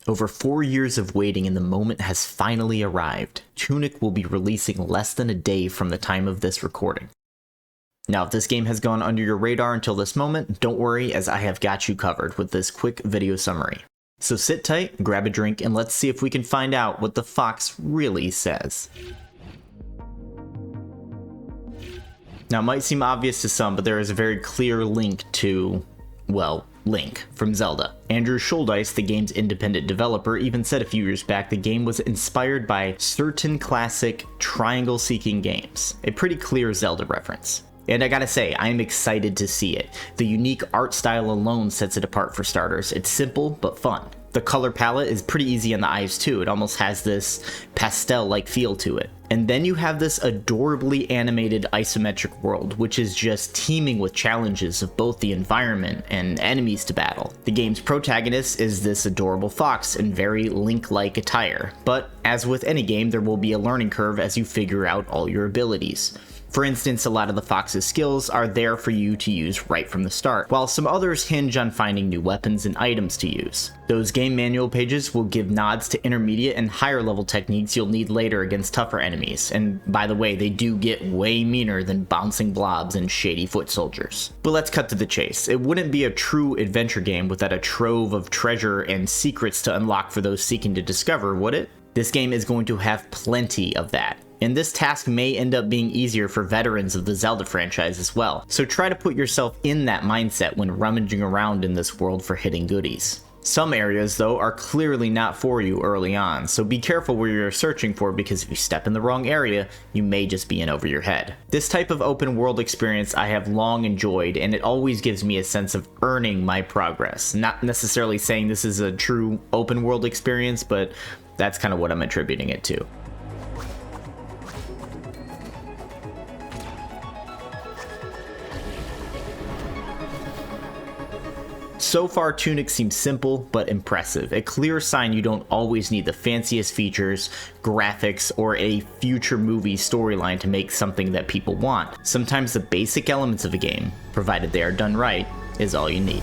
Over 4 years of waiting and the moment has finally arrived. Tunic will be releasing less than a day from the time of this recording. Now, if this game has gone under your radar until this moment, don't worry, as I have got you covered with this quick video summary. So sit tight, grab a drink, and let's see if we can find out what the fox really says. Now, it might seem obvious to some, but there is a very clear link to, well, Link from Zelda. Andrew Schuldice, the game's independent developer, even said a few years back the game was inspired by certain classic triangle-seeking games. A pretty clear Zelda reference. And I gotta say, I am excited to see it. The unique art style alone sets it apart for starters. It's simple, but fun. The color palette is pretty easy on the eyes too. It almost has this pastel-like feel to it. And then you have this adorably animated isometric world, which is just teeming with challenges of both the environment and enemies to battle. The game's protagonist is this adorable fox in very Link-like attire. But as with any game, there will be a learning curve as you figure out all your abilities. For instance, a lot of the fox's skills are there for you to use right from the start, while some others hinge on finding new weapons and items to use. Those game manual pages will give nods to intermediate and higher level techniques you'll need later against tougher enemies, and by the way, they do get way meaner than bouncing blobs and shady foot soldiers. But let's cut to the chase. It wouldn't be a true adventure game without a trove of treasure and secrets to unlock for those seeking to discover, would it? This game is going to have plenty of that. And this task may end up being easier for veterans of the Zelda franchise as well, so try to put yourself in that mindset when rummaging around in this world for hidden goodies. Some areas, though, are clearly not for you early on, so be careful where you're searching for, because if you step in the wrong area, you may just be in over your head. This type of open world experience I have long enjoyed, and it always gives me a sense of earning my progress. Not necessarily saying this is a true open world experience, but that's kind of what I'm attributing it to. So far, Tunic seems simple but impressive, a clear sign you don't always need the fanciest features, graphics, or a future movie storyline to make something that people want. Sometimes the basic elements of a game, provided they are done right, is all you need.